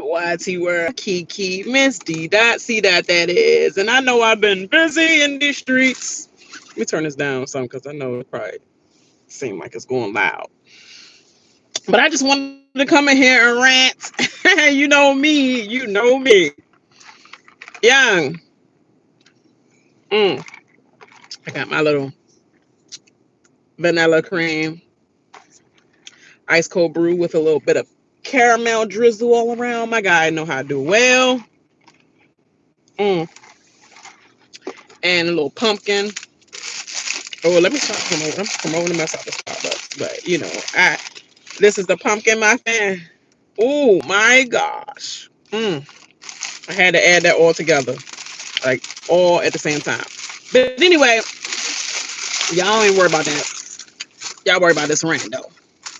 YT World, Kiki, Miss D. Dot, see that is. And I know I've been busy in these streets. Let me turn this down some because I know it probably seems like it's going loud. But I just wanted to come in here and rant. You know me. You know me. Young. Mm, I got my little vanilla cream, ice cold brew with a little bit of caramel drizzle all around. My guy know how to do well. Mm, and a little pumpkin. Oh, let me stop promoting. I'm promoting the mess out of Starbucks, but you know, this is the pumpkin, my fan. Oh my gosh. I had to add that all together, like all at the same time. But anyway, y'all ain't worry about that. Y'all worry about this rant though.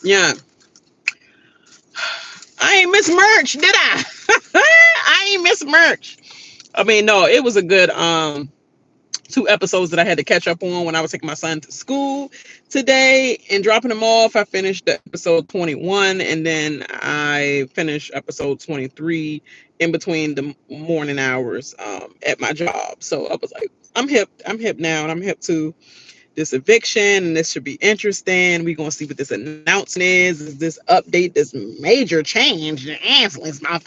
Yeah, I ain't miss merch, did I? I ain't miss merch. I mean, no, it was a good 2 episodes that I had to catch up on when I was taking my son to school today and dropping him off. I finished the episode 21 and then I finished episode 23 in between the morning hours at my job. So I was like, I'm hip now, and I'm hip to this eviction, and this should be interesting. We're gonna see what this announcement is this update, this major change. Ainsley's about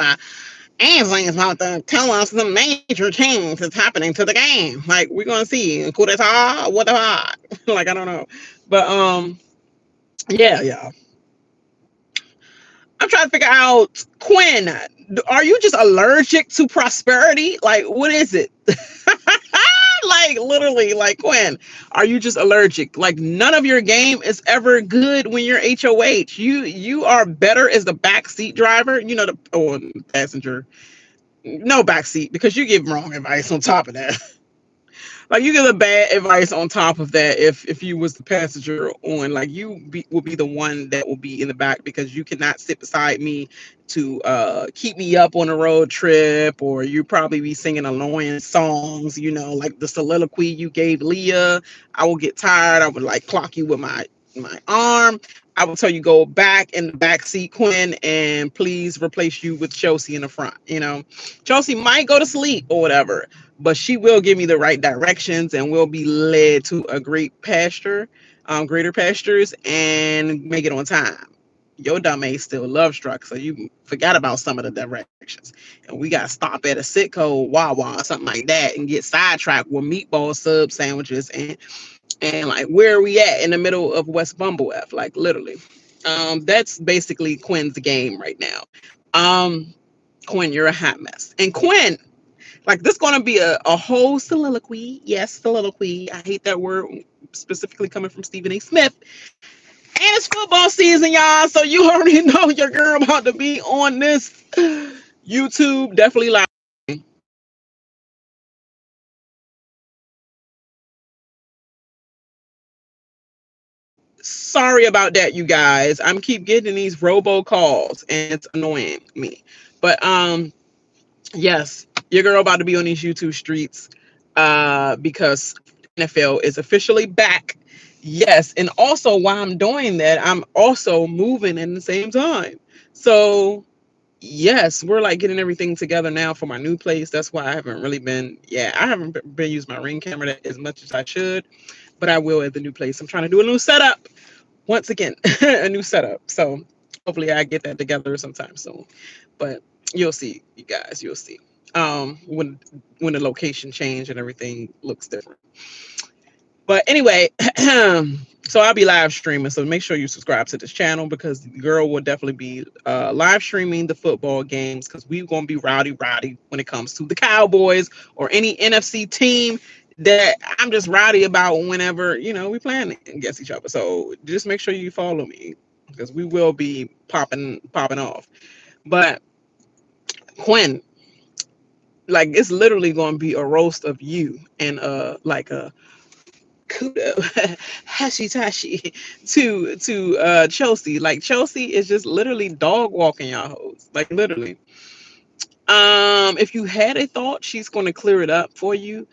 to tell us the major change that's happening to the game. Like, we're gonna see. Coup d'etat, what the fuck? Like, I don't know. But yeah. I'm trying to figure out, Quinn, are you just allergic to prosperity? Like, what is it? Like, literally, like, Quinn, are you just allergic? Like, none of your game is ever good when you're HOH. You are better as the backseat driver, the passenger. No backseat, because you give wrong advice on top of that. Like, you give the bad advice on top of that if you was the passenger on, like, will be the one that will be in the back, because you cannot sit beside me to keep me up on a road trip, or you probably be singing annoying songs, like the soliloquy you gave Leah. I will get tired. I would like clock you with my arm. I will tell you, go back in the back seat, Quinn, and please replace you with Chelsea in the front. Chelsea might go to sleep or whatever, but she will give me the right directions and will be led to a greater pastures, and make it on time. Your dumb ass still love struck, so you forgot about some of the directions. And we got to stop at a Sitco, Wawa, or something like that, and get sidetracked with meatball sub sandwiches, and like, where are we at in the middle of West Bumble F? Like, literally. That's basically Quinn's game right now. Quinn, you're a hot mess. And Quinn, like, this gonna be a whole soliloquy. Yes, soliloquy. I hate that word, specifically coming from Stephen A. Smith. And it's football season, y'all. So you already know your girl about to be on this YouTube. Definitely live. Sorry about that, you guys. I'm keep getting these robocalls and it's annoying me. But yes, your girl about to be on these YouTube streets because NFL is officially back. Yes, and also while I'm doing that, I'm also moving in the same time. So yes, we're like getting everything together now for my new place. That's why I haven't really been, I haven't been using my Ring camera as much as I should, but I will at the new place. I'm trying to do a new setup once again, a new setup. So hopefully I get that together sometime soon. But you'll see, you guys, you'll see. When the location change and everything looks different. But anyway, so I'll be live streaming. So make sure you subscribe to this channel, because the girl will definitely be live streaming the football games, because we're gonna be rowdy when it comes to the Cowboys or any NFC team that I'm just rowdy about whenever we playing against each other. So just make sure you follow me, because we will be popping off. But Quinn, like, it's literally going to be a roast of you and like a kudo hashi tashi to Chelsea. Like, Chelsea is just literally dog walking y'all hoes, like, literally. If you had a thought, she's going to clear it up for you.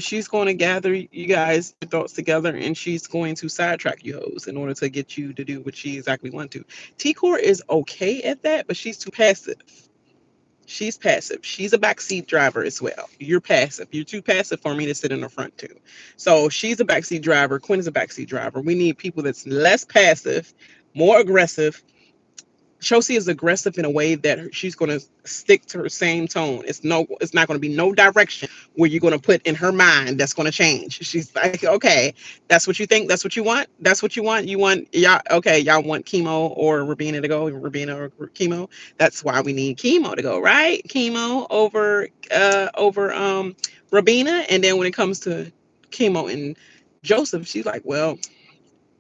She's going to gather you guys your thoughts together, and she's going to sidetrack you hoes in order to get you to do what she exactly wants to. T-Core is okay at that, but she's too passive. She's passive. She's a backseat driver as well. You're passive. You're too passive for me to sit in the front too. So she's a backseat driver. Quinn is a backseat driver. We need people that's less passive, more aggressive. Chelsea is aggressive in a way that she's going to stick to her same tone. It's not going to be no direction where you're going to put in her mind that's going to change. She's like, okay, that's what you think. That's what you want. That's what you want. You want, y'all. Okay, y'all want chemo or Rabina to go. Rabina or chemo. That's why we need chemo to go, right? Chemo over Rabina, and then when it comes to chemo and Joseph, she's like, well,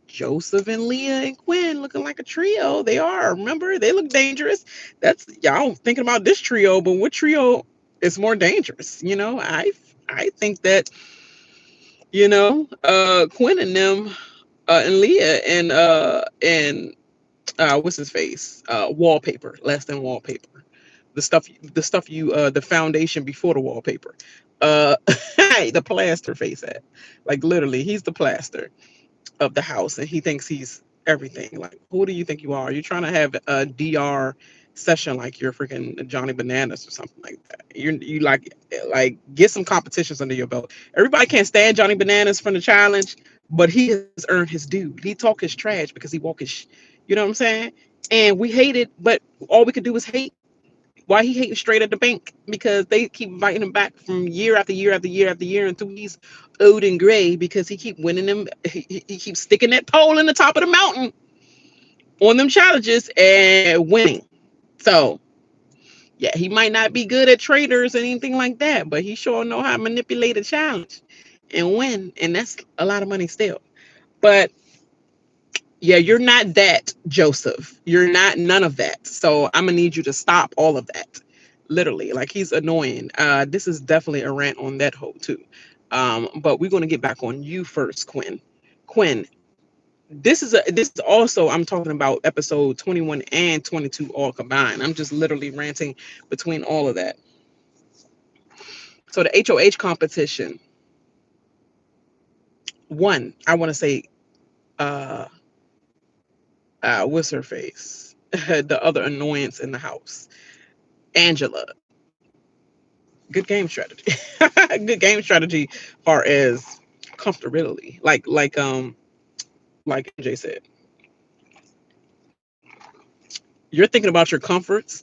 Joseph and Leah and Quinn looking like a trio. They are. Remember, they look dangerous. That's y'all thinking about this trio, but what trio is more dangerous? I think that Quinn and them and Leah and what's his face? Wallpaper, less than wallpaper. The stuff the foundation before the wallpaper. Uh, the plaster face at, like literally, he's the plaster of the house, and he thinks he's everything. Like, who do you think you are? You're trying to have a DR session like you're freaking Johnny Bananas or something like that. You like get some competitions under your belt. Everybody can't stand Johnny Bananas from the challenge, but he has earned his due. He talk his trash because he walk you know what I'm saying? And we hate it, but all we could do is hate. Why he hating straight at the bank? Because they keep inviting him back from year after year after year after year until he's old and gray because he keep winning them. He keeps sticking that pole in the top of the mountain on them challenges and winning. So yeah, he might not be good at traders or anything like that, but he sure know how to manipulate a challenge and win, and that's a lot of money still. But yeah, you're not that, Joseph. You're not none of that. So I'm gonna need you to stop all of that. Literally, like he's annoying. This is definitely a rant on that hoe too. But we're gonna get back on you first, Quinn. Quinn, this is also I'm talking about episode 21 and 22 all combined. I'm just literally ranting between all of that. So the HOH competition. One, I want to say, uh, what's her face? The other annoyance in the house, Angela. Good game strategy. Good game strategy, far as comfortability. Like MJ said, you're thinking about your comforts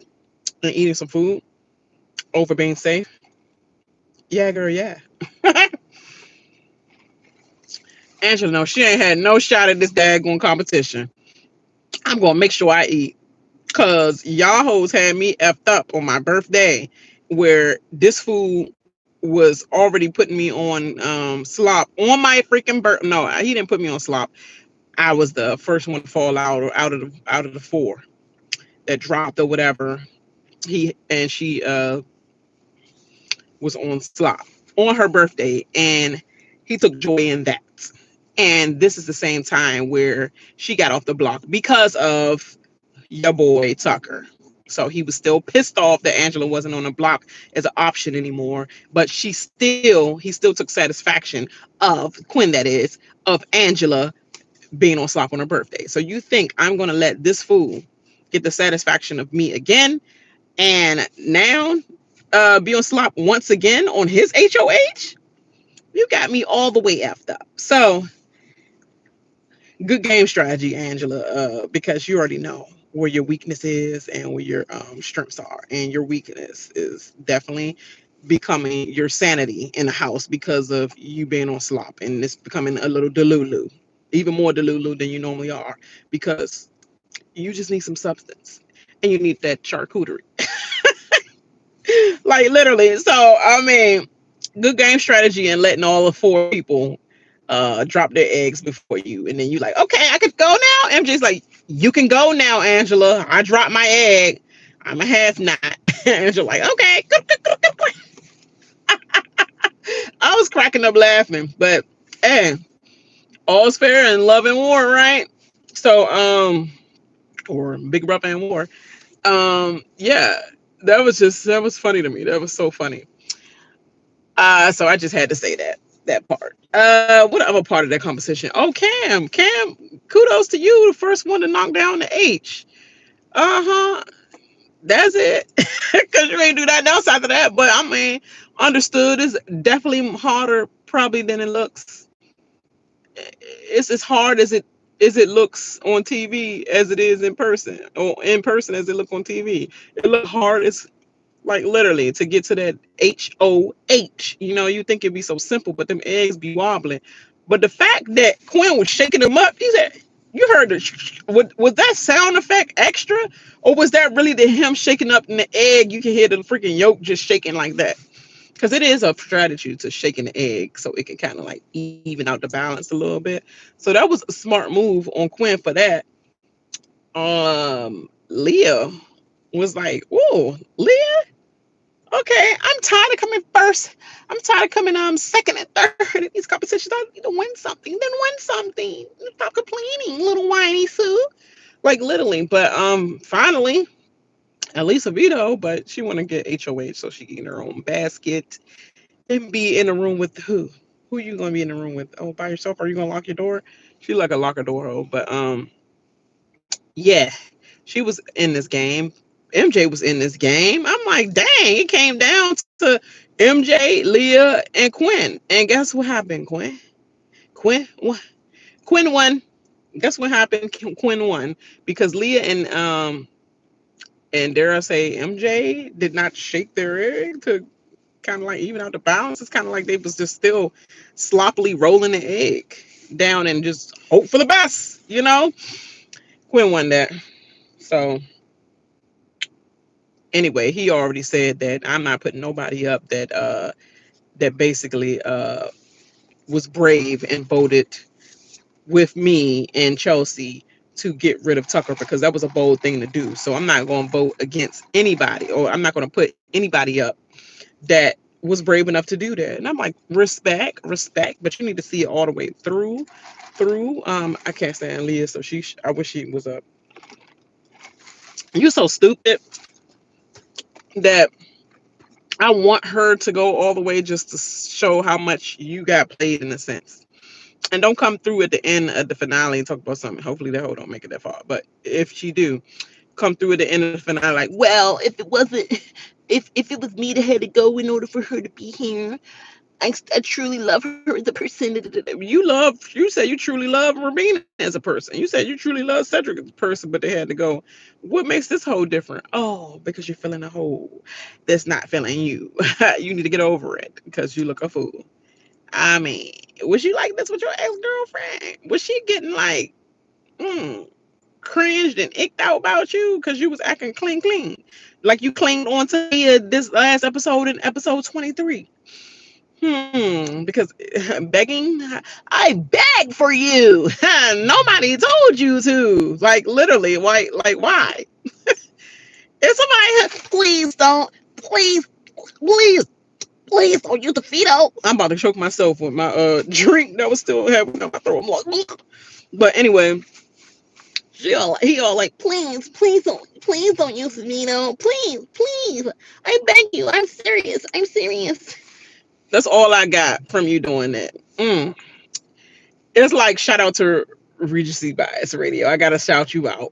and eating some food over being safe. Yeah, girl, yeah. Angela, no, she ain't had no shot at this daggone competition. I'm gonna make sure I eat. Cause y'all hoes had me effed up on my birthday, where this food was already putting me on slop on my freaking birth. No, he didn't put me on slop. I was the first one to fall out of the four that dropped or whatever. She was on slop on her birthday, and he took joy in that. And this is the same time where she got off the block because of your boy Tucker. So he was still pissed off that Angela wasn't on the block as an option anymore. But he still took satisfaction of Quinn, that is, of Angela being on slop on her birthday. So you think I'm gonna let this fool get the satisfaction of me again, and now be on slop once again on his HOH? You got me all the way effed up. So good game strategy, Angela, because you already know where your weakness is and where your strengths are. And your weakness is definitely becoming your sanity in the house because of you being on slop, and it's becoming a little delulu, even more delulu than you normally are, because you just need some substance and you need that charcuterie. Like literally. So I mean, good game strategy and letting all the four people drop their eggs before you, and then you like, okay, I could go now. MJ's like, you can go now, Angela. I dropped my egg. I'm a half not. Angela like, okay. I was cracking up laughing, but hey, all's fair in love and war, right? So or Big Brother and War. Yeah, that was funny to me. That was so funny. So I just had to say that part. What other part of that conversation? Oh, Cam, kudos to you, the first one to knock down the H. Uh-huh. That's it. Because you ain't do nothing else after that. But I mean, understood is definitely harder probably than it looks. It's as hard as it looks on TV as it is in person, or in person as it look on TV. It look hard as, like, literally to get to that HOH. You think it'd be so simple, but them eggs be wobbling. But the fact that Quinn was shaking them up, he said, you heard was that sound effect extra? Or was that really him shaking up in the egg? You can hear the freaking yolk just shaking like that. Because it is a strategy to shaking the egg so it can kind of like even out the balance a little bit. So that was a smart move on Quinn for that. Leah was like, "Whoa, Leah, okay, I'm tired of coming first. I'm tired of coming second and third in these competitions. I need to win something. Then win something. Stop complaining, little whiny Sue." Like literally, but finally, at least a veto, but she wanna get HOH so she can get her own basket and be in a room with who? Who you gonna be in the room with? Oh, by yourself? Are you gonna lock your door? She like a lock her door hole, but yeah, she was in this game. MJ was in this game. I'm like, dang, it came down to MJ, Leah, and Quinn. And guess what happened, Quinn? Quinn won. Quinn won. Guess what happened? Quinn won because Leah and dare I say MJ did not shake their egg to kind of like even out the balance. It's kind of like they was just still sloppily rolling the egg down and just hope for the best. Quinn won that. So anyway, he already said that I'm not putting nobody up that basically was brave and voted with me and Chelsea to get rid of Tucker because that was a bold thing to do. So I'm not going to vote against anybody, or I'm not going to put anybody up that was brave enough to do that. And I'm like, respect, but you need to see it all the way through. I can't stand Leah, so I wish she was up. You so stupid that I want her to go all the way just to show how much you got played in a sense. And don't come through at the end of the finale and talk about something. Hopefully that hoe don't make it that far. But if she do, come through at the end of the finale like, well, if it wasn't, if it was me that had to go in order for her to be here, I truly love her as a person. You said you truly love Rabina as a person. You said you truly love Cedric as a person, but they had to go. What makes this hole different? Oh, because you're feeling a hole that's not feeling you. You need to get over it because you look a fool. I mean, was you like this with your ex-girlfriend? Was she getting like cringed and icked out about you because you was acting clean? Like you clinged on to this last episode in episode 23. Because begging, I beg for you. Nobody told you to. Like literally, why? If somebody, please don't, please, please, please don't use the veto. I'm about to choke myself with my drink that was still having in my throat. I'm like, but anyway, he all like, please don't use the veto, please. I beg you, I'm serious. That's all I got from you doing that. It's like shout out to Regency Bias Radio. I gotta shout you out.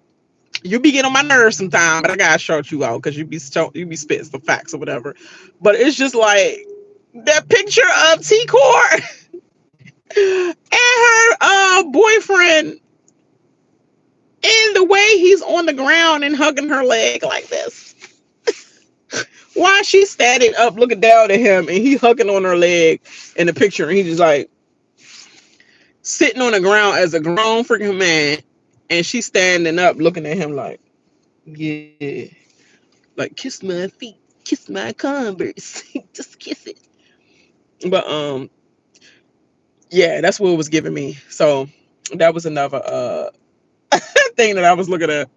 You be getting on my nerves sometimes, but I gotta shout you out because you be spitting some facts or whatever. But it's just like that picture of T Core and her boyfriend, and the way he's on the ground and hugging her leg like this. Why she standing up looking down at him and he hugging on her leg in the picture, and he just like sitting on the ground as a grown freaking man, and she's standing up looking at him like, yeah, like kiss my feet, kiss my Converse, just kiss it. But yeah, that's what it was giving me. So that was another thing that I was looking at.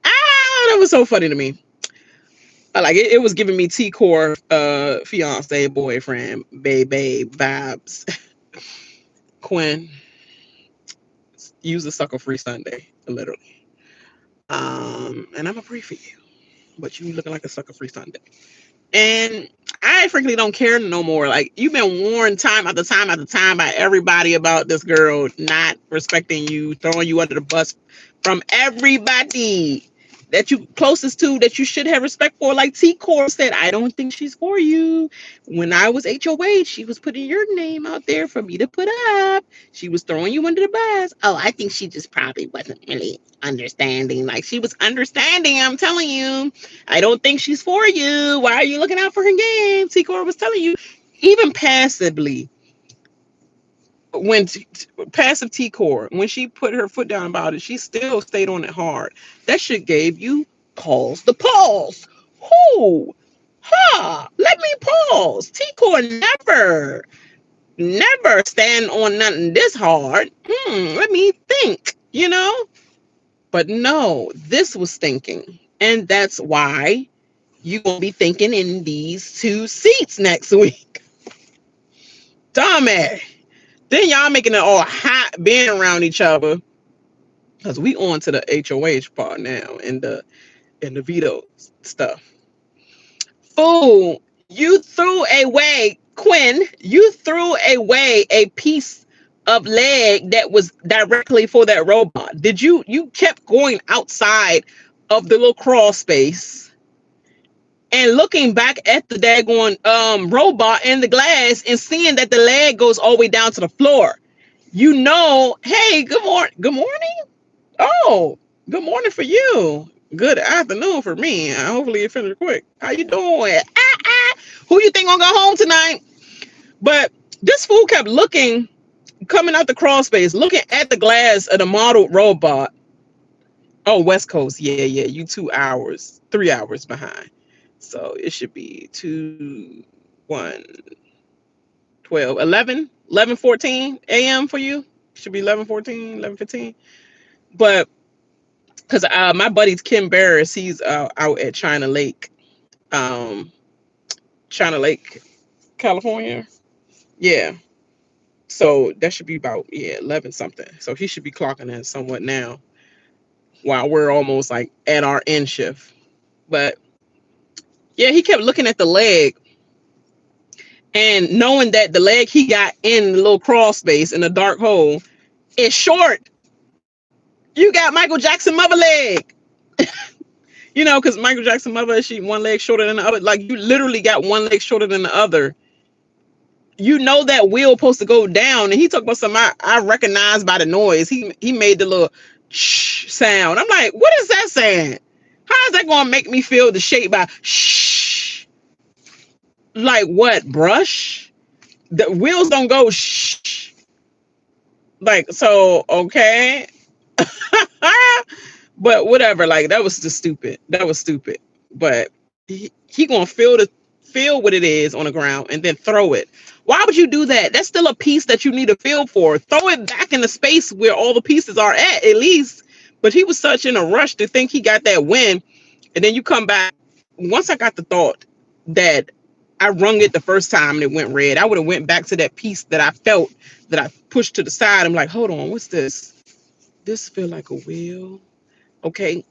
That was so funny to me. I like it. It was giving me T Core fiance, boyfriend, babe vibes. Quinn, use a sucker free Sunday, literally. And I'm a pray for you, but you looking like a sucker free Sunday. And I frankly don't care no more. Like, you've been warned time after time after time by everybody about this girl not respecting you, throwing you under the bus from everybody that you closest to, that you should have respect for. Like T-Core said, I don't think she's for you. When I was HOH, she was putting your name out there for me to put up. She was throwing you under the bus. Oh, I think she just probably wasn't really understanding. Like, she was understanding, I'm telling you. I don't think she's for you. Why are you looking out for her game? T-Core was telling you. Even passively, when passive T-Core, when she put her foot down about it, she still stayed on it hard. That shit gave you cause to pause. Who? Let me pause. T-Core never stand on nothing this hard. Let me think, But no, this was thinking. And that's why you gonna be thinking in these 2 seats next week. Dumbass. Then y'all making it all hot being around each other. Because we on to the HOH part now and the veto stuff. Fool, you threw away, Quinn, you threw away a piece of leg that was directly for that robot. Did you kept going outside of the little crawl space and looking back at the daggone robot in the glass and seeing that the leg goes all the way down to the floor. Hey, good morning. Oh, good morning for you. Good afternoon for me. Hopefully it finished quick. How you doing? Who you think gonna go home tonight? But this fool kept coming out the crawl space, looking at the glass of the model robot. Oh, West Coast. Yeah. You 2 hours, 3 hours behind. So it should be 2, 1, 12, 11, 11:14 a.m. for you. Should be 11:14, 11:15. But because my buddy's Kim Barris, he's out at China Lake, California. Yeah. So that should be about 11 something. So he should be clocking in somewhat now, while we're almost like at our end shift. But yeah, he kept looking at the leg and knowing that the leg he got in the little crawl space in the dark hole is short. You got Michael Jackson mother leg. Because Michael Jackson mother, she one leg shorter than the other. Like, you literally got one leg shorter than the other. That wheel supposed to go down. And he talked about something I recognize by the noise. He made the little shh sound. I'm like, what is that saying? How is that going to make me feel the shape by shh? Like what? Brush? The wheels don't go shh. Like, so, okay. But whatever, like, that was just stupid. But he gonna feel what it is on the ground and then throw it. Why would you do that? That's still a piece that you need to feel for. Throw it back in the space where all the pieces are at least. But he was such in a rush to think he got that win. And then you come back. Once I got the thought that I rung it the first time and it went red, I would have went back to that piece that I felt that I pushed to the side. I'm like, hold on, what's this? This feel like a wheel. Okay.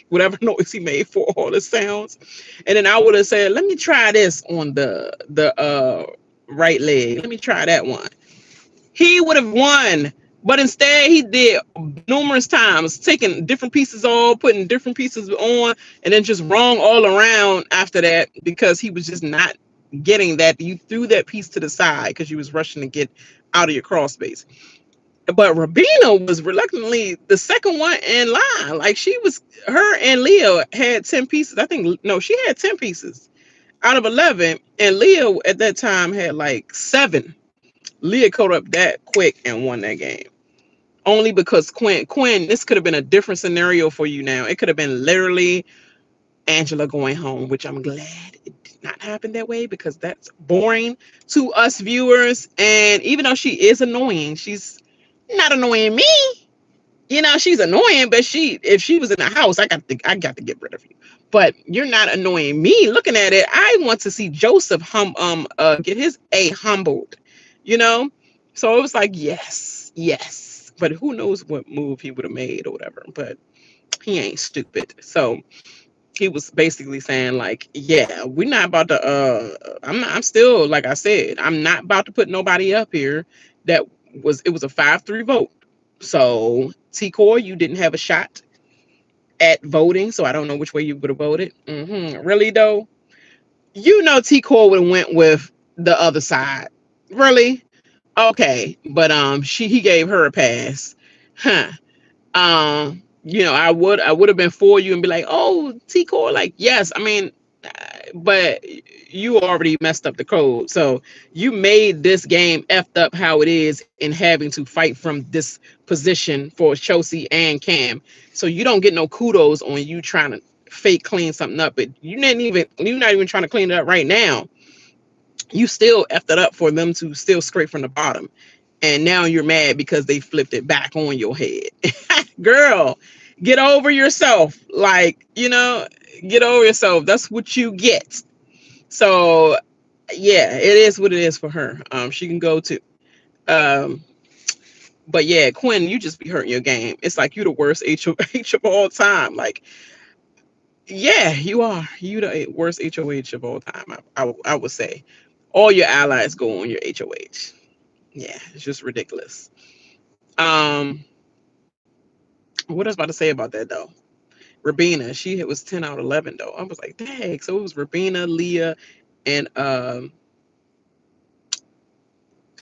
Whatever noise he made for all the sounds. And then I would have said, let me try this on the right leg. Let me try that one. He would have won. But instead, he did numerous times, taking different pieces off, putting different pieces on, and then just wrong all around after that, because he was just not getting that. You threw that piece to the side because you was rushing to get out of your crawl space. But Rabina was reluctantly the second one in line. Like, her and Leah had 10 pieces. She had 10 pieces out of 11. And Leah at that time had like 7. Leah caught up that quick and won that game. Only because Quinn, this could have been a different scenario for you now. It could have been literally Angela going home, which I'm glad it did not happen that way, because that's boring to us viewers. And even though she is annoying, she's not annoying me. She's annoying, but if she was in the house, I got to get rid of you. But you're not annoying me. Looking at it, I want to see Joseph get his A humbled. So it was like, yes. But who knows what move he would have made or whatever. But he ain't stupid. So he was basically saying like, yeah, we're not about to I'm still, like I said, I'm not about to put nobody up here that it was a 5-3 vote. So T-Core, you didn't have a shot at voting, so I don't know which way you would have voted. Really though, T-Core would have went with the other side. Really? Okay, but he gave her a pass. Huh. I would have been for you and be like, oh, T-Core, like, yes, I mean, but you already messed up the code. So you made this game effed up how it is in having to fight from this position for Chelsea and Cam. So you don't get no kudos on you trying to fake clean something up. But you're not even trying to clean it up right now. You still effed it up for them to still scrape from the bottom. And now you're mad because they flipped it back on your head. Girl, get over yourself. Like, get over yourself. That's what you get. So yeah, it is what it is for her. She can go to um but yeah, Quinn, you just be hurting your game. It's like you the worst HOH of all time. Like, yeah, you are. You the worst HOH of all time. I would say all your allies go on your HOH. Yeah, it's just ridiculous. Um, what I was about to say about that though, Rabina, she was 10 out of 11 though. I was like, dang. So it was Rabina, Leah, and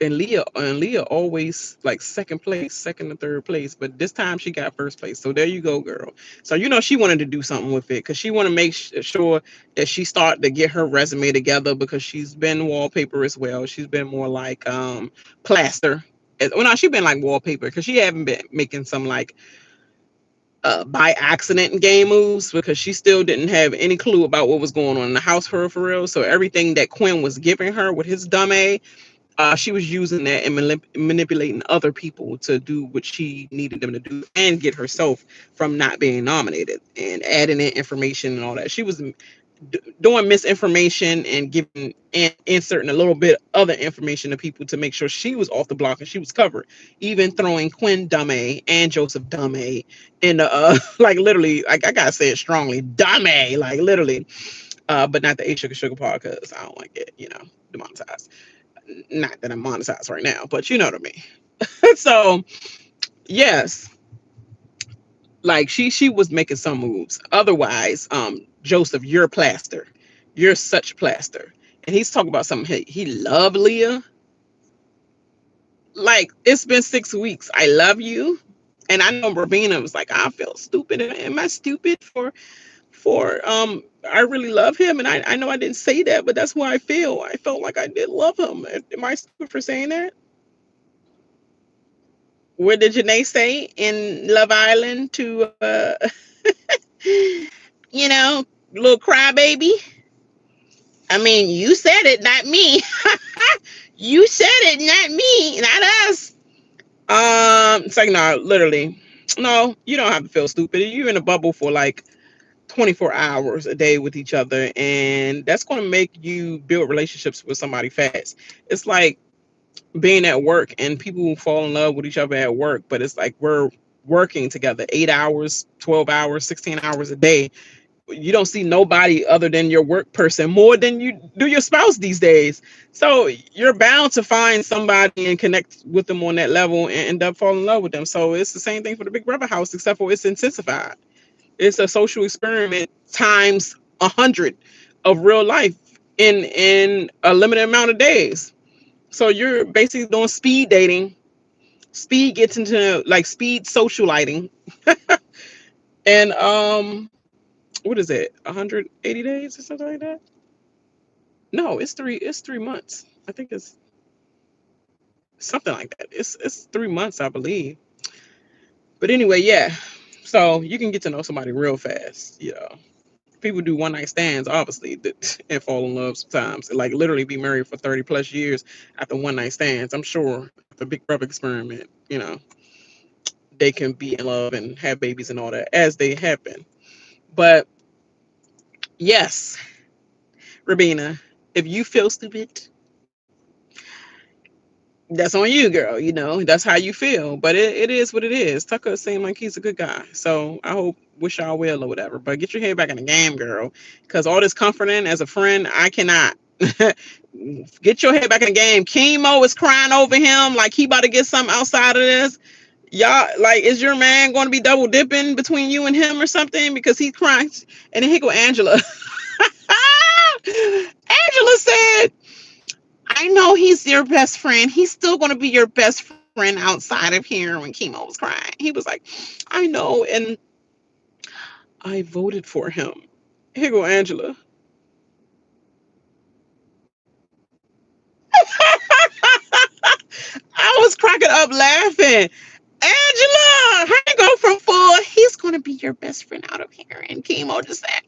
Leah always like second place, second and third place, but this time she got first place. So there you go, girl. So she wanted to do something with it because she want to make sure that she start to get her resume together because she's been wallpaper as well. She's been more like plaster. Well, no, she's been like wallpaper because she haven't been making some like by accident game moves because she still didn't have any clue about what was going on in the house for real. So everything that Quinn was giving her with his dumb A, she was using that and manipulating other people to do what she needed them to do and get herself from not being nominated and adding in information and all that. She was doing misinformation and giving and inserting a little bit other information to people to make sure she was off the block and she was covered. Even throwing Quinn Dume and Joseph Dume in the like literally, like I gotta say it strongly, Dume, like literally, but not the A Sugar part because I don't like it, demonetized. Not that I'm monetized right now, but you know what I mean. So yes, like she was making some moves. Otherwise, Joseph, you're plaster. You're such plaster. And he's talking about something. He loved Leah. Like, it's been 6 weeks. I love you. And I know Rabina was like, I feel stupid. Am I stupid for I really love him, and I know I didn't say that, but that's how I feel. I felt like I did love him. Am I stupid for saying that? What did Janae say in Love Island to little crybaby? I mean, you said it, not me. You said it, not me, not us. It's like, no, literally, no, you don't have to feel stupid. You're in a bubble for like 24 hours a day with each other, and that's going to make you build relationships with somebody fast. It's like being at work and people fall in love with each other at work, but it's like we're working together 8 hours, 12 hours, 16 hours a day. You don't see nobody other than your work person more than you do your spouse these days. So you're bound to find somebody and connect with them on that level and end up falling in love with them. So it's the same thing for the Big Brother house, except for it's intensified. It's a social experiment times 100 of real life in a limited amount of days. So you're basically doing speed dating. Speed gets into like speed socialiting. And what is it? 180 days or something like that? No, it's 3 months. I think it's something like that. It's 3 months, I believe. But anyway, yeah. So you can get to know somebody real fast. People do one night stands, obviously, and fall in love sometimes. And like literally be married for 30 plus years after one night stands. I'm sure the Big Brother experiment, they can be in love and have babies and all that as they happen. But yes, Rabina, if you feel stupid, that's on you, girl. That's how you feel. But it is what it is. Tucker seemed like he's a good guy. So I hope wish y'all well or whatever. But get your head back in the game, girl. Because all this comforting as a friend, I cannot. Get your head back in the game. Chemo is crying over him like he about to get something outside of this. Y'all, like, is your man going to be double dipping between you and him or something? Because he crying. And then here go Angela. Angela said, I know he's your best friend. He's still going to be your best friend outside of here when chemo was crying. He was like, I know. And I voted for him. Here go Angela. I was cracking up laughing. Angela, how you go from full? He's going to be your best friend out of here. And chemo just said,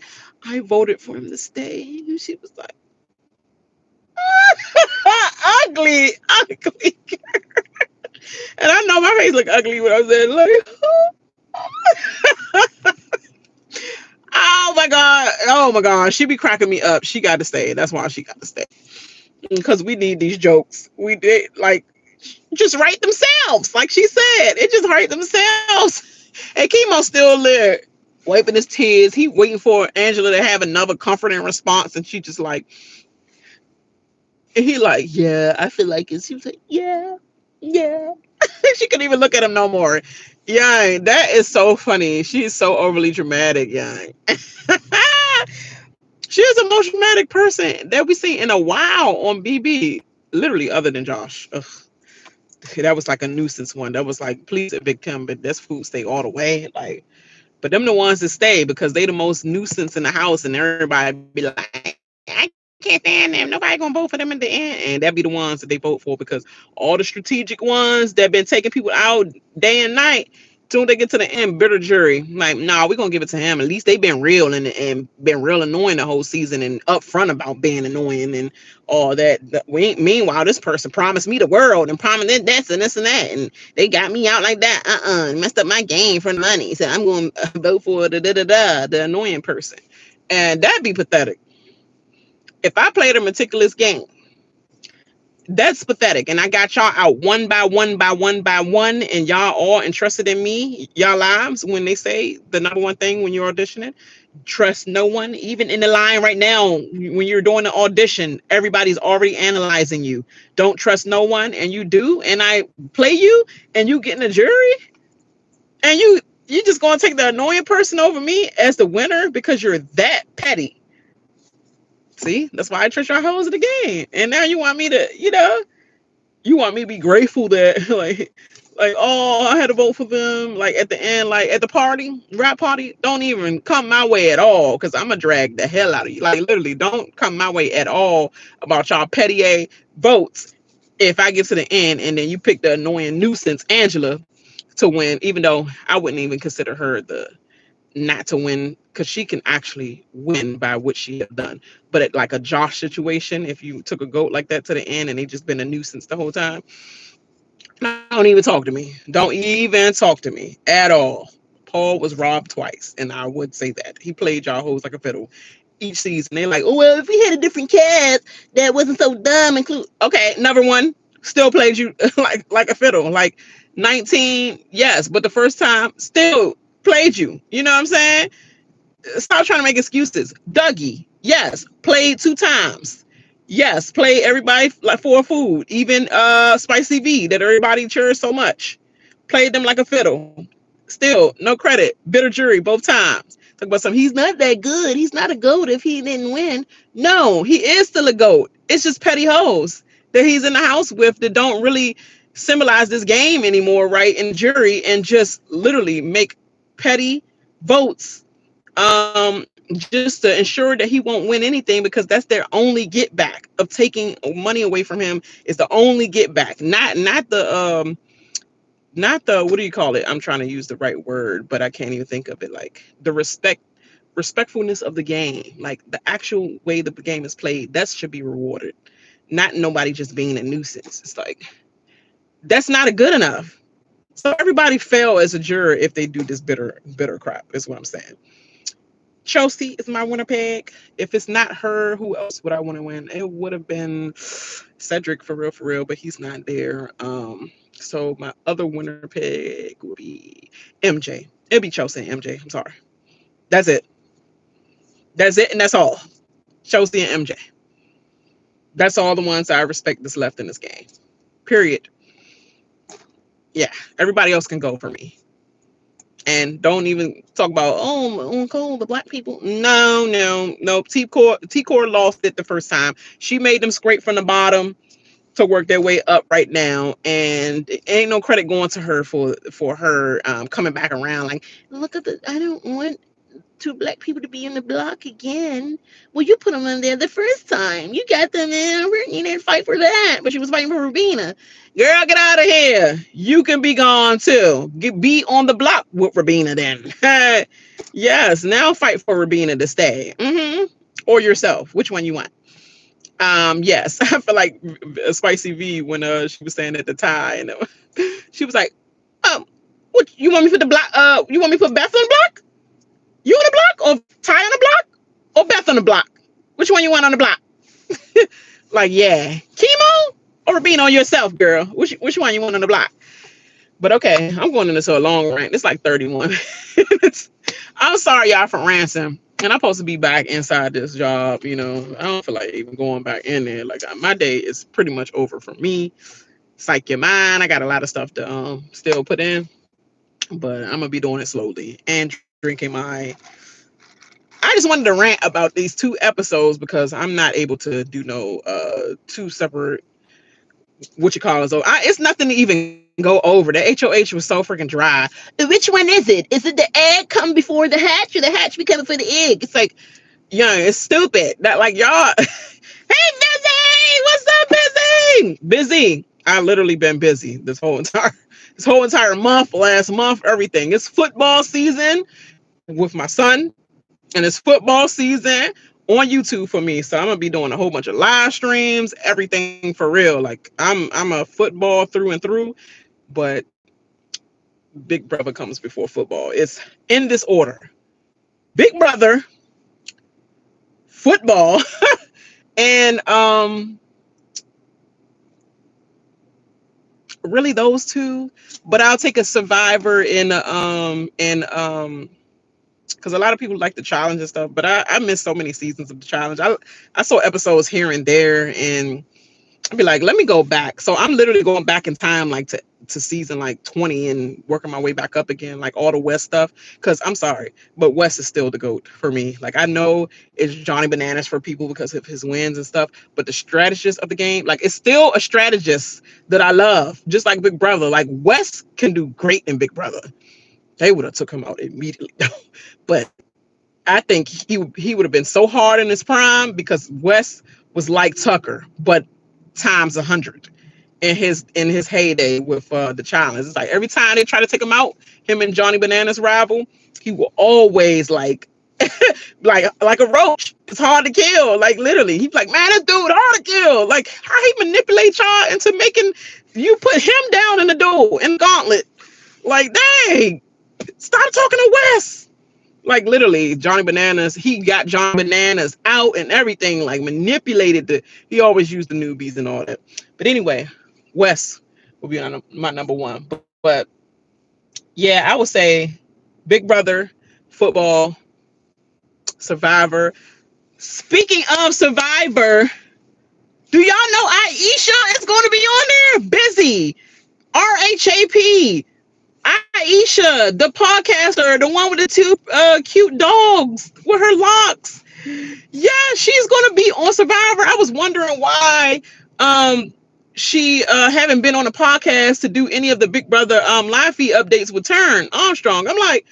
I voted for him to stay. And she was like, ugly, ugly. And I know my face look ugly when I said, look. Oh my god! Oh my god! She be cracking me up. She got to stay. That's why she got to stay. Because we need these jokes. We did like just write themselves, like she said. It just write themselves. And chemo still there, wiping his tears. He waiting for Angela to have another comforting response, and she just like, and he like, yeah, I feel like it. She was like, yeah, yeah. She couldn't even look at him no more. Yeah, that is so funny. She's so overly dramatic, yeah. She is the most dramatic person that we see in a while on BB. Literally, other than Josh. Ugh. That was like a nuisance one. That was like, please evict him, but this food stay all the way. Like, but them the ones that stay because they the most nuisance in the house, and everybody be like, I can't stand them. Nobody gonna vote for them at the end, and that be the ones that they vote for because all the strategic ones that been taking people out day and night. Soon they get to the end, bitter jury. Like, nah, we're gonna give it to him. At least they been real and been real annoying the whole season and upfront about being annoying and all that. Meanwhile, this person promised me the world and promised this and this and that, and they got me out like that. Messed up my game for the money. So I'm going to vote for the annoying person, and that'd be pathetic. If I played a meticulous game, that's pathetic. And I got y'all out one by one by one by one, and y'all all interested in me, y'all lives. When they say the number one thing when you're auditioning, trust no one. Even in the line right now, when you're doing the audition, everybody's already analyzing you. Don't trust no one, and you do. And I play you, and you get in the jury, and you just gonna take the annoying person over me as the winner because you're that petty. See, that's why I trust y'all hoes in the game. And now you want me to, you want me to be grateful that like oh I had to vote for them like at the end, like at the party, rap party. Don't even come my way at all because I'm gonna drag the hell out of you. Like literally, don't come my way at all about y'all petty a votes. If I get to the end and then you pick the annoying nuisance Angela to win, even though I wouldn't even consider her the not to win because she can actually win by what she have done. But at like a Josh situation, if you took a goat like that to the end and they just been a nuisance the whole time, don't even talk to me. Don't even talk to me at all. Paul was robbed twice, and I would say that he played y'all hoes like a fiddle each season. They're like, oh well, if we had a different cast that wasn't so dumb, include okay, number one still played you like a fiddle. Like 19, yes, but the first time still played you. You know what I'm saying? Stop trying to make excuses. Dougie, yes, played 2 times. Yes, played everybody like for food. Even Spicy V that everybody cheers so much. Played them like a fiddle. Still, no credit. Bitter jury both times. Talk about something. He's not that good. He's not a goat if he didn't win. No, he is still a goat. It's just petty hoes that he's in the house with that don't really symbolize this game anymore, right? In jury and just literally make petty votes just to ensure that he won't win anything because that's their only get back of taking money away from him is the only get back, not the what do you call it? I'm trying to use the right word, but I can't even think of it. Like the respectfulness of the game, like the actual way the game is played, that should be rewarded. Not nobody just being a nuisance. It's like that's not a good enough. So everybody fail as a juror if they do this bitter crap, is what I'm saying. Chelsea is my winner pick. If it's not her, who else would I want to win? It would have been Cedric for real, but he's not there. So my other winner pick would be MJ. It'd be Chelsea and MJ. I'm sorry. That's it. That's it, and that's all. Chelsea and MJ. That's all the ones I respect that's left in this game. Period. Yeah, everybody else can go for me. And don't even talk about, oh, Cole, the black people. No, no, no. T-Core lost it the first time. She made them scrape from the bottom to work their way up right now, and ain't no credit going to her for her coming back around. Like, look at the. I don't want two black people to be in the block again. Well, you put them in there the first time. You got them in. You didn't fight for that, but she was fighting for Rubina. Girl, get out of here. You can be gone too. Be on the block with Rubina then. Yes, now fight for Rubina to stay. Or yourself. Which one you want? Yes, I feel like Spicy V when she was saying at the tie, and she was like, what you want me for the block? You want me to put Beth on the block? You on the block, or Ty on the block, or Beth on the block? Which one you want on the block? Like, yeah, chemo or being on yourself, girl. Which one you want on the block? But okay, I'm going into a long rant. It's like 31 minutes. I'm sorry, y'all, for ranting. And I'm supposed to be back inside this job. I don't feel like even going back in there. Like, my day is pretty much over for me. Psych your mind. I got a lot of stuff to still put in, but I'm gonna be doing it slowly and drinking my. I just wanted to rant about these 2 episodes because I'm not able to do no 2 separate So it's nothing to even go over. The HOH was so freaking dry. Which one is it? Is it the egg come before the hatch, or the hatch be coming for the egg? It's like, yeah, it's stupid. That, like, y'all. Hey, Busy! What's up, Busy? Busy. I've literally been busy this whole entire month, last month, everything. It's football season with my son, and it's football season on YouTube for me. So I'm gonna be doing a whole bunch of live streams, everything for real. Like, I'm a football through and through, but Big Brother comes before football. It's in this order: Big Brother, football, and really those 2. But I'll take a Survivor because a lot of people like the challenge and stuff, but I missed so many seasons of the challenge. I saw episodes here and there, and I'd be like, let me go back. So I'm literally going back in time, like to season like 20 and working my way back up again, like all the West stuff. Because I'm sorry, but West is still the GOAT for me. Like, I know it's Johnny Bananas for people because of his wins and stuff, but the strategist of the game, like, it's still a strategist that I love, just like Big Brother. Like, West can do great in Big Brother. They would have took him out immediately. But I think he would have been so hard in his prime because Wes was like Tucker, but times 100 in his heyday with the challenge. It's like every time they try to take him out, him and Johnny Bananas rival, he will always like like a roach. It's hard to kill. Like, literally, he's like, man, this dude hard to kill. Like, how he manipulate y'all into making you put him down in the duel in the gauntlet. Like, dang, stop talking to Wes. Like, literally, Johnny Bananas, he got Johnny Bananas out and everything, like, manipulated he always used the newbies and all that. But anyway, Wes will be on my number 1. But yeah, I would say Big Brother, football, Survivor. Speaking of Survivor, do y'all know Aisha is going to be on there? Busy. RHAP. Aisha, the podcaster, the one with the 2 cute dogs with her locks. Yeah, she's gonna be on Survivor. I was wondering why she haven't been on a podcast to do any of the Big Brother live feed updates with Turn Armstrong. I'm like,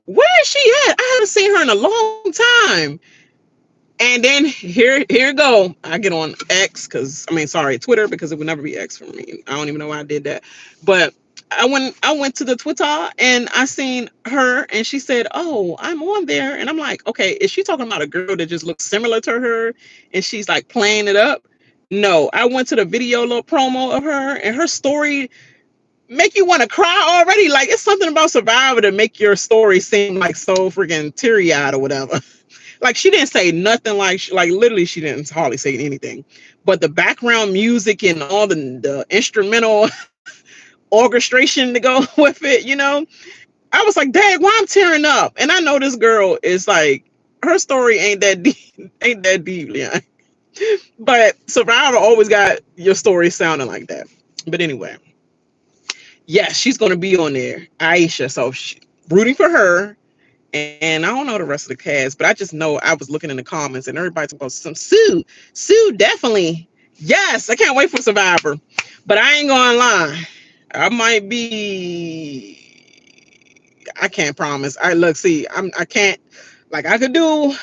where is she at? I haven't seen her in a long time. And then here go. I get on X Twitter, because it would never be X for me. I don't even know why I did that. But I went to the Twitter and I seen her, and she said, "Oh, I'm on there." And I'm like, okay, is she talking about a girl that just looks similar to her and she's like playing it up? No, I went to the video little promo of her, and her story make you want to cry already. Like, it's something about Survivor to make your story seem like so freaking teary-eyed or whatever. Like, she didn't say nothing, like literally she didn't hardly say anything, but the background music and all the instrumental orchestration to go with it, I was like, dang, why I'm tearing up? And I know this girl is like, her story ain't that deep, ain't that deep, yeah. But Survivor always got your story sounding like that. But anyway, yeah, she's gonna be on there, Aisha. So rooting for her. And I don't know the rest of the cast, but I just know I was looking in the comments and everybody's talking about some Sue. Sue, definitely. Yes, I can't wait for Survivor. But I ain't gonna lie. I might be. I can't promise. I look, see, I can't, like, I could do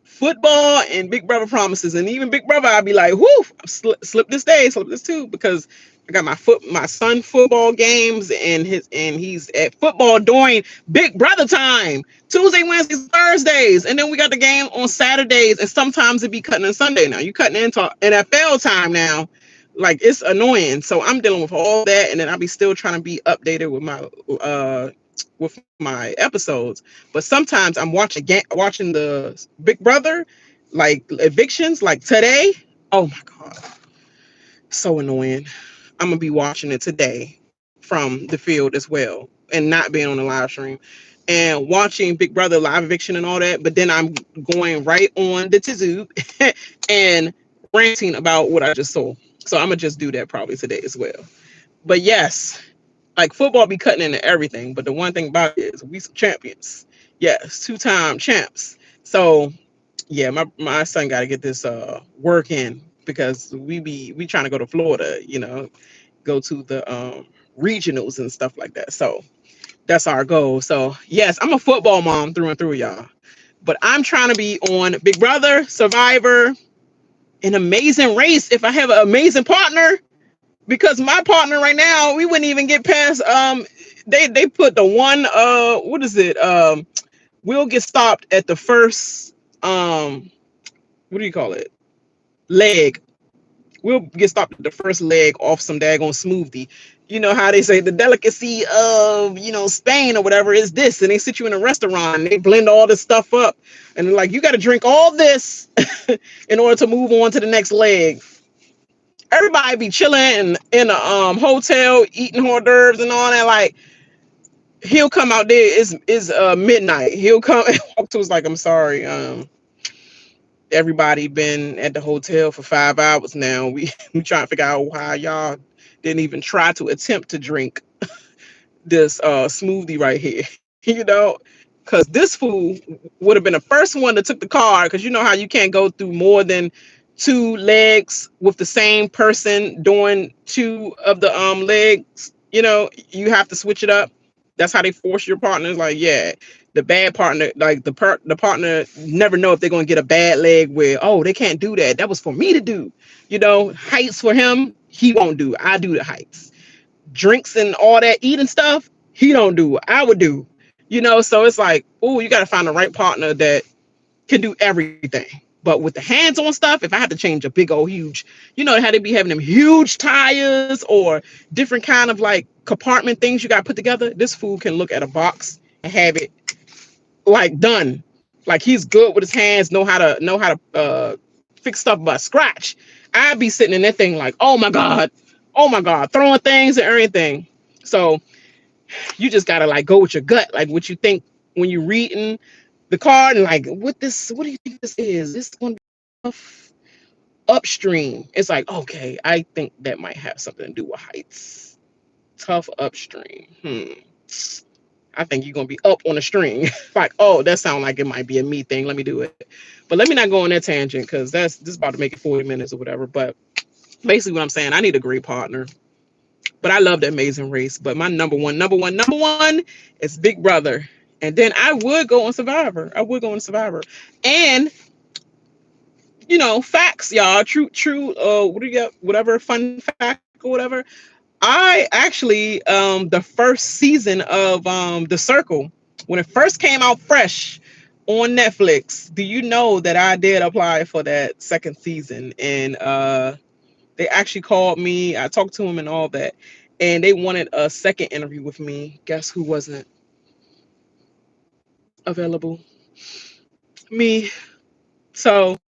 football and Big Brother promises, and even Big Brother, I'd be like, whoo, slip this day, slip this too, because I got my son football games, and he's at football during Big Brother time, Tuesday, Wednesdays, Thursdays, and then we got the game on Saturdays, and sometimes it be cutting on Sunday. Now you cutting into NFL time now, like it's annoying. So I'm dealing with all that, and then I'll be still trying to be updated with my episodes. But sometimes I'm watching the Big Brother, like evictions, like today. Oh my god, so annoying. I'm gonna be watching it today from the field as well, and not being on the live stream and watching Big Brother live eviction and all that. But then I'm going right on the Tizoo and ranting about what I just saw. So I'm gonna just do that probably today as well. But yes, like football be cutting into everything, but the one thing about it is we some champions. Yes, two-time champs. So yeah, my son got to get this work in, because we trying to go to Florida, go to the regionals and stuff like that. So that's our goal. So yes, I'm a football mom through and through, y'all. But I'm trying to be on Big Brother, Survivor, an Amazing Race if I have an amazing partner, because my partner right now, we wouldn't even get past they put the one what is it, we'll get stopped at the first what do you call it, leg. We'll get stopped at the first leg off some daggone smoothie. You know how they say the delicacy of, Spain or whatever is this, and they sit you in a restaurant and they blend all this stuff up, and they're like, you got to drink all this in order to move on to the next leg. Everybody be chilling in a hotel, eating hors d'oeuvres and all that. Like, he'll come out there. It's midnight. He'll come and walk to us like, I'm sorry. Everybody been at the hotel for 5 hours now. We trying to figure out why y'all didn't even try to attempt to drink this smoothie right here. you know, because this fool would have been the first one that took the car. Because you know how you can't go through more than 2 legs with the same person doing 2 of the legs. You have to switch it up. That's how they force your partners. Like, yeah, the bad partner, like the partner never know if they're gonna get a bad leg where, oh, they can't do that. That was for me to do. Heights for him, he won't do. I do the heights. Drinks and all that eating stuff, he don't do. I would do. So it's like, oh, you gotta find the right partner that can do everything. But with the hands-on stuff, if I had to change a big old huge, how they be having them huge tires or different kind of like compartment things you got to put together, this fool can look at a box and have it like done. Like, he's good with his hands, know how to fix stuff by scratch. I'd be sitting in that thing like, oh my god, throwing things and everything. So you just gotta like go with your gut, like what you think when you're reading the card, and like, what do you think this is? This one upstream. It's like, okay, I think that might have something to do with heights. Tough upstream. I think you're gonna be up on a string. Like, oh, that sounds like it might be a me thing. Let me do it. But let me not go on that tangent, because this is about to make it 40 minutes or whatever. But basically what I'm saying, I need a great partner. But I love the Amazing Race. But my number one is Big Brother. And then I would go on Survivor. And facts, y'all. True. What do you got? Whatever fun fact or whatever. I actually, the first season of The Circle, when it first came out fresh on Netflix, do you know that I did apply for that second season? And they actually called me. I talked to them and all that, and they wanted a second interview with me. Guess who wasn't available? Me. So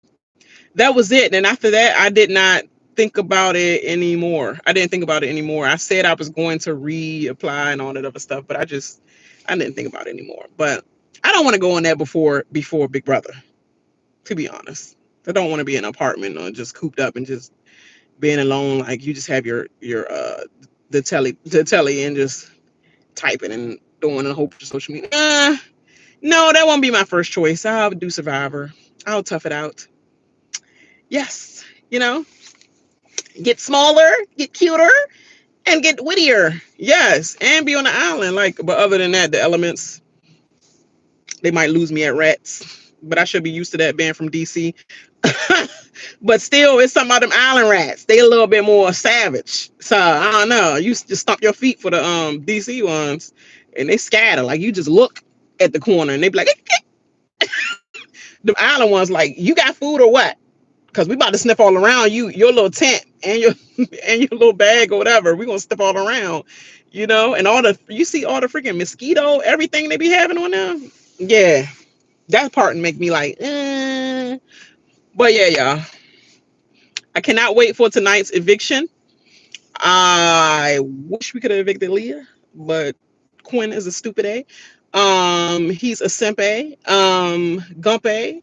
that was it. And after that, I did not think about it anymore. I didn't think about it anymore. I said I was going to reapply and all that other stuff, but I just I didn't think about it anymore. But I don't want to go on that before Big Brother, to be honest. I don't want to be in an apartment or just cooped up and just being alone. Like you just have your the telly and just typing and doing a whole bunch of social media. No, that won't be my first choice. I'll do Survivor. I'll tough it out. Yes, get smaller, get cuter, and get wittier. Yes, and be on the island. Like, but other than that, the elements, they might lose me at rats. But I should be used to that being from DC. But still, it's some of them island rats. They a little bit more savage. So I don't know. You just stomp your feet for the DC ones, and they scatter. Like you just look at the corner, and they be like, the island ones like, you got food or what? Because we about to sniff all around you, your little tent and your and your little bag or whatever. We gonna sniff all around, and all the you see all the freaking mosquito, everything they be having on them. Yeah, that part make me like, but yeah, y'all. I cannot wait for tonight's eviction. I wish we could have evicted Leah, but Quinn is a stupid A. He's a simp A. Gump A.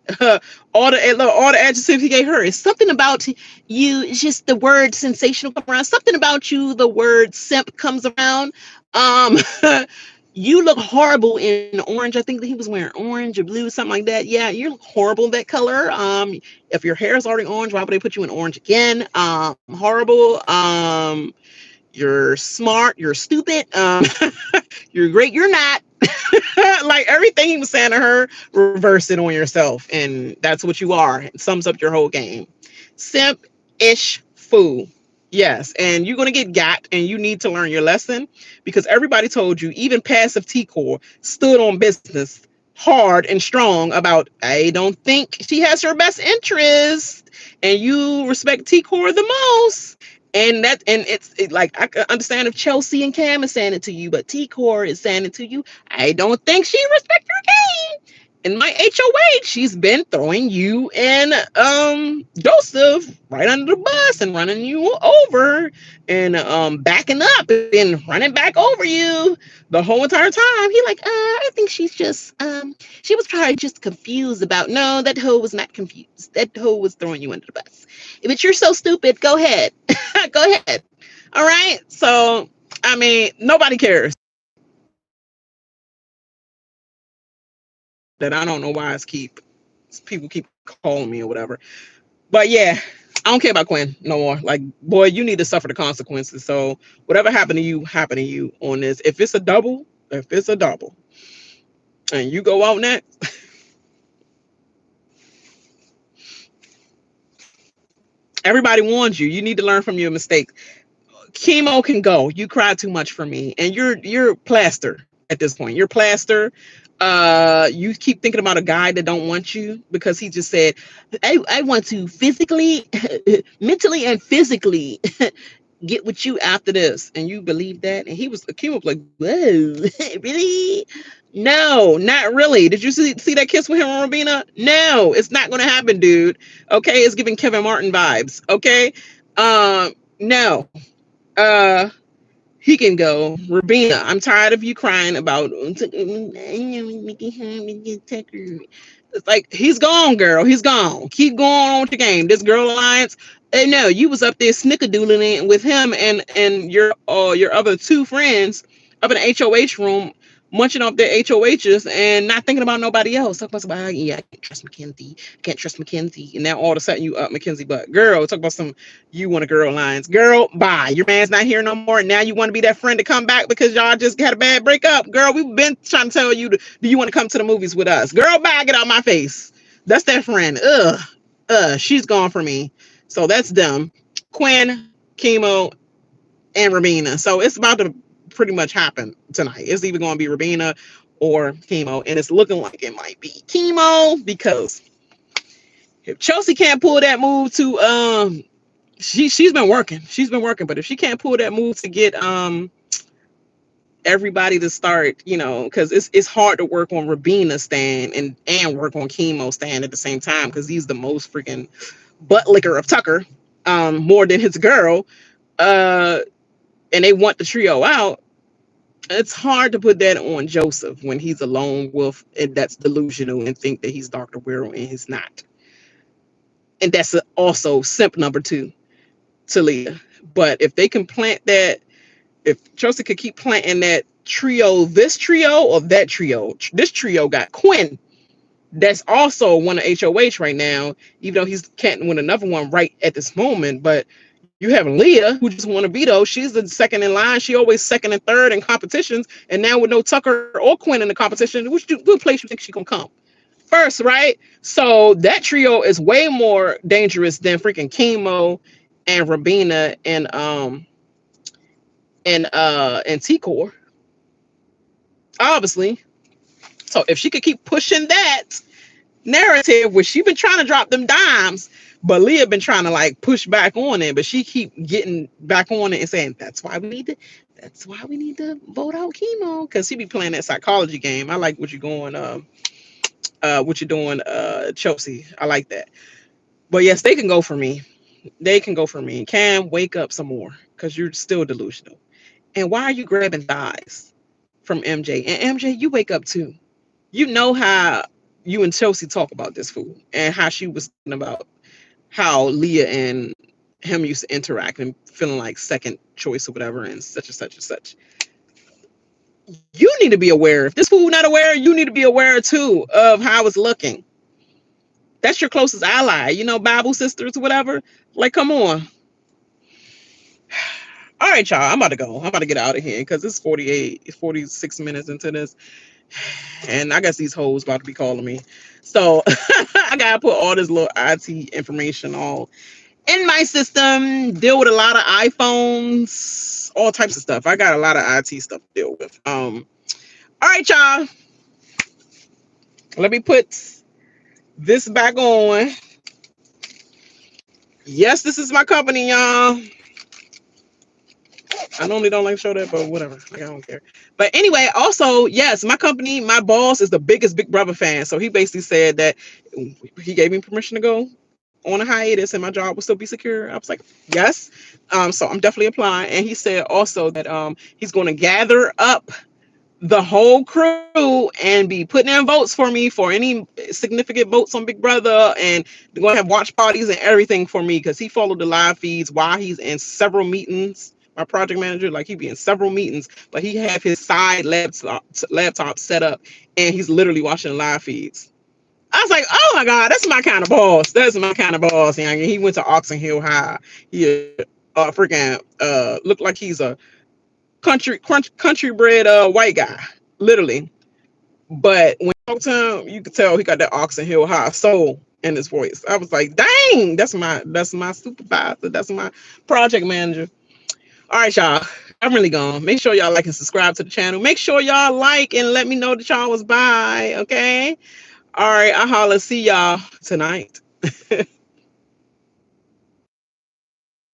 all the adjectives he gave her. It's something about you. It's just the word sensational come around. Something about you. The word simp comes around. Um, you look horrible in orange. I think that he was wearing orange or blue, something like that. Yeah, you look horrible in that color. If your hair is already orange, why would they put you in orange again? Horrible. You're smart. You're stupid. You're great. You're not. Like everything he was saying to her, reverse it on yourself, and that's what you are. It sums up your whole game. Simp-ish fool. Yes, and you're gonna get got, and you need to learn your lesson because everybody told you, even passive T-Core stood on business hard and strong about, I don't think she has her best interest, and you respect T-Core the most. And like, I can understand if Chelsea and Cam is saying it to you, but T-Core is saying it to you. I don't think she respects your game. In my HOH, she's been throwing you and Joseph right under the bus and running you over and backing up and running back over you the whole entire time. He like, I think she's just she was probably just confused about. No, that hoe was not confused. That hoe was throwing you under the bus. But you're so stupid, go ahead. Go ahead. All right. So I mean, nobody cares. That I don't know why people keep calling me or whatever. But yeah, I don't care about Quinn no more. Like, boy, you need to suffer the consequences. So whatever happened to you on this. If it's a double, and you go out next, everybody warns you. You need to learn from your mistakes. Chemo can go. You cried too much for me, and you're plaster at this point. You're plaster. You keep thinking about a guy that don't want you because he just said, I want to physically, mentally, and physically get with you after this, and you believe that. And Chemo was like, whoa, really? No, not really. Did you see that kiss with him and Robina? No, it's not gonna happen, dude. Okay, it's giving Kevin Martin vibes. Okay, no. uh he can go. Rabina, I'm tired of you crying about it's like, he's gone, girl. He's gone. Keep going on with the game. This Girl Alliance. And no, you was up there snickerdoodling with him and your other two friends up in the HOH room, munching off their HOHs and not thinking about nobody else. Talk about somebody, yeah, I can't trust Mackenzie. I can't trust Mackenzie. And now all of a sudden you up Mackenzie butt. Girl, talk about some, you want a Girl Alliance. Girl, bye. Your man's not here no more. Now you want to be that friend to come back because y'all just had a bad breakup. Girl, we've been trying to tell you, do you want to come to the movies with us? Girl, bye, get out my face. That's that friend. She's gone for me. So that's them. Quinn, Chemo, and Rabina. So it's about to pretty much happen tonight. It's either going to be Rabina or Chemo, and it's looking like it might be Chemo because if Chelsea can't pull that move to she's been working. But if she can't pull that move to get everybody to start, because it's hard to work on Rabina stand and work on Chemo stand at the same time because he's the most freaking butt licker of Tucker, more than his girl. And they want the trio out. It's hard to put that on Joseph when he's a lone wolf and that's delusional and think that he's Dr. Wirral and he's not. And that's also simp number two to Leah. But if they can plant that, if Chelsea could keep planting that trio, this trio or that trio, this trio got Quinn. That's also one of HOH right now, even though he's can't win another one right at this moment. But you have Leah, who just won a veto. She's the second in line. She always second and third in competitions. And now with no Tucker or Quinn in the competition, what place you think she gonna come? First, right? So that trio is way more dangerous than freaking Chemo and Rabina and T-Core, obviously. So if she could keep pushing that narrative where she been trying to drop them dimes, but Leah been trying to like push back on it, but she keep getting back on it and saying that's why we need to vote out Chemo, because she be playing that psychology game. I like what you're going what you're doing, Chelsea. I like that. But yes, they can go for me. They can go for me. Cam, wake up some more because you're still delusional. And why are you grabbing thighs from MJ? And MJ, you wake up too. You know how you and Chelsea talk about this fool and how she was talking about how Leah and him used to interact and feeling like second choice or whatever and such and such and such. You need to be aware. If this fool not aware, you need to be aware too of how it's looking. That's your closest ally, you know, Bible sisters or whatever. Like, come on. All right, y'all. I'm about to go. I'm about to get out of here because it's 46 minutes into this. And I guess these hoes about to be calling me. So I gotta put all this little IT information all in my system, deal with a lot of iPhones, all types of stuff. I got a lot of IT stuff to deal with. All right, y'all. Let me put this back on. Yes, this is my company, y'all. I normally don't like to show that, but whatever. Like, I don't care. But anyway, also, yes, my company, my boss is the biggest Big Brother fan. So he basically said that he gave me permission to go on a hiatus and my job will still be secure. I was like, yes. So I'm definitely applying. And he said also that he's going to gather up the whole crew and be putting in votes for me for any significant votes on Big Brother, and they're going to have watch parties and everything for me because he followed the live feeds while he's in several meetings. My project manager, like, he be in several meetings, but he have his side laptop set up and he's literally watching live feeds. I was like, oh my God, that's my kind of boss. That's my kind of boss. And he went to Oxon Hill High. He freaking looked like he's a country bred white guy, literally. But when you talk to him, you could tell he got that Oxon Hill High soul in his voice. I was like, dang, that's my supervisor. That's my project manager. All right, y'all. I'm really gone. Make sure y'all like and subscribe to the channel. Make sure y'all like and let me know that y'all was by. Okay. All right. I'll holla. See y'all tonight.